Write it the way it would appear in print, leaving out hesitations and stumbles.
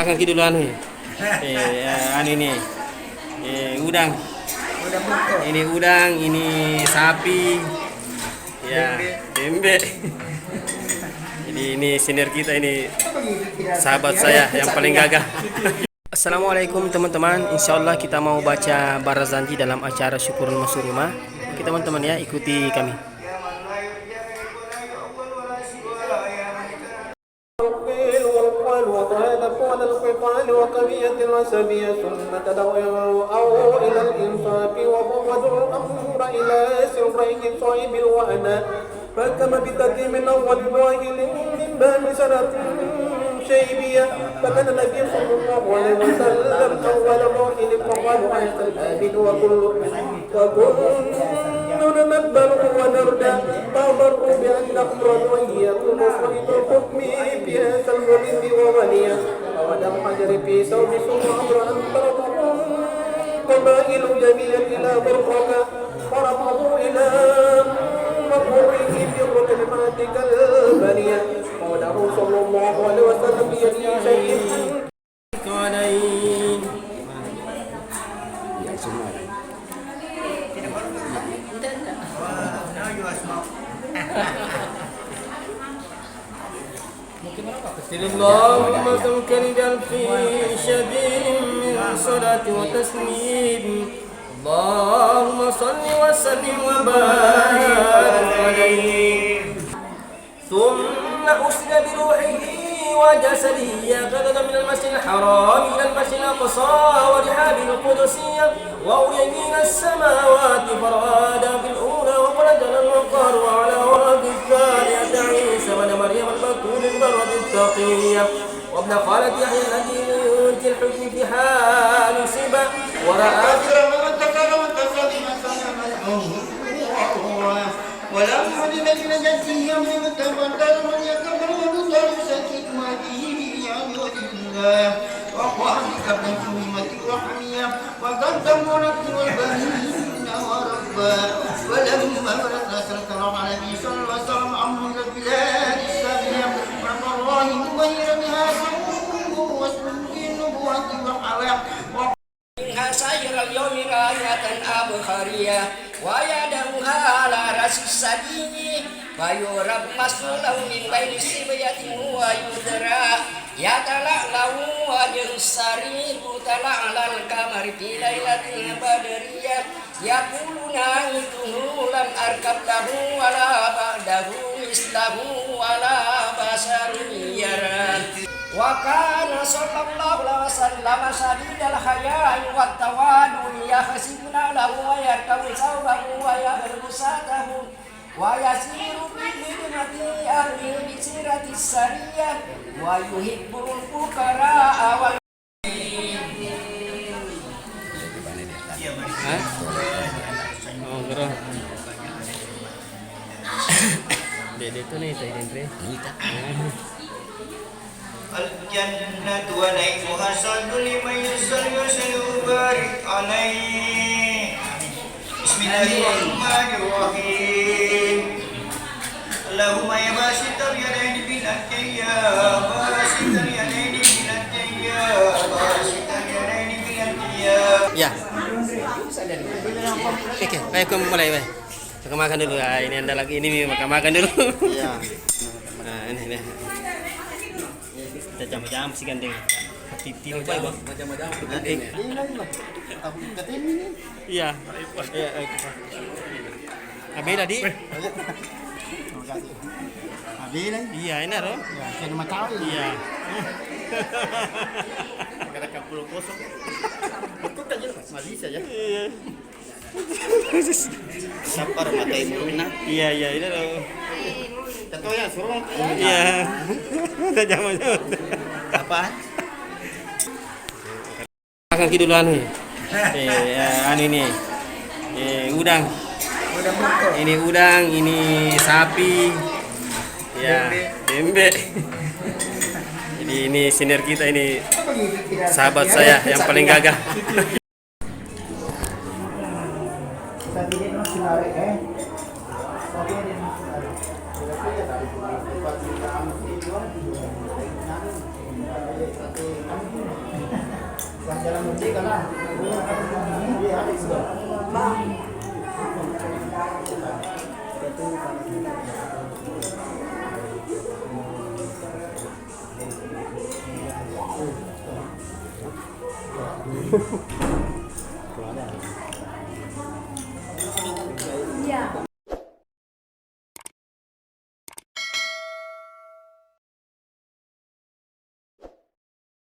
Kaki dulu anu ya. Anu ini. Udang. Ini udang, ini sapi. Ya, tempe. Jadi ini senior kita, ini sahabat saya yang paling gagah. Assalamualaikum teman-teman. Insya Allah kita mau baca Barzanji dalam acara syukuran masuk rumah. Oke teman-teman ya, ikuti kami. طول القطان وقوية العصبية ثم تدعو إلى الإنصاف وفوض الأمر إلى سرين صعيب وأنا فكما بتقديم أول واهل من باب سنة شيبية فكان النبي صلى الله عليه وسلم أول واهل فقال عيسى الآبد وكل ننبل ونردى فأمروا بأن نخرج وإياكم وصيد الحكم في هذا الولد ووليا ولم حجر في ثوب ثم أمر أن تركهم قبائل جميعا إلى برقك فرفضوا إلى مقره في كلماتك البنية قوله صلى الله عليه وسلم بيده شيء عليه اللهم تمكن في شديد من صلاة وتسليم اللهم صل وسلم وبارك عليه ثم أسل بروحه وجسده غدد من المسجد الحرام إلى المسجد الأقصى ورحاب القدسية وأريين السماوات فراد بالأولى وقلدنا الوقار وعلى ورد الثانية عيسى بن مريم البتول البرد التقية وابن خالة يحيى الذي يؤتي الحكم في حال سبا ورأى ولم يجد من جده من تبدل من يكبر ونصر سكت ما به بيان الله وقوانك ابن كلمة الرحمية وقدم ونكتب البنين وربا ولما ولد نسرة رب النبي صلى الله عليه وسلم عمر البلاد السامية ورب الله مغير بها سموه واسم النبوة وحواه منها سير اليوم راية أبخارية ويدعوها على رأس السبيل فيرب مسؤولا من بين السبية ويدرى يتلألأ وجه السرير تلألأ القمر في ليلة بدرية يقولون أنته لم أركب له ولا بعده مثله ولا بشر يرى وكان صلى الله عليه وسلم شديد الحياء والتواضع يحسبنا له ويركب ثوبه ويغرب ساته ويسير بخدمة أهله بسيرة السرية ويحب الفقراء Dede tuh nih saya Dendre. الجنة ونعيمها صد لمن يسر وسيبارك عليه بسم الله الرحمن الرحيم اللهم يا باسط اليدين بالأكي يا باسط اليدين بالأكي يا باسط اليدين بالأكي Ya. Oke, baik aku mulai baik. Makan dulu. Ini anda lagi ini makan dulu. Iya. Nah, ini. Kita jam-jam sih gandeng. Titi apa ya, Bang? Jam-jam. Iya. Iya, Abi tadi. Abi lah. Iya, ini loh. Ya, saya nama tahu. Iya. Kada kapul kosong. Betul aja, masih saja. Iya. Sapar mata ibu na. Iya, ini loh. Contohnya suruh. Iya. Kita jam-jam. Apaan? Kaki dulu anu ya. Anu ini. Udang. Ini udang, ini sapi. Ya, tempe. Jadi ini senior kita, ini sahabat saya yang paling gagah.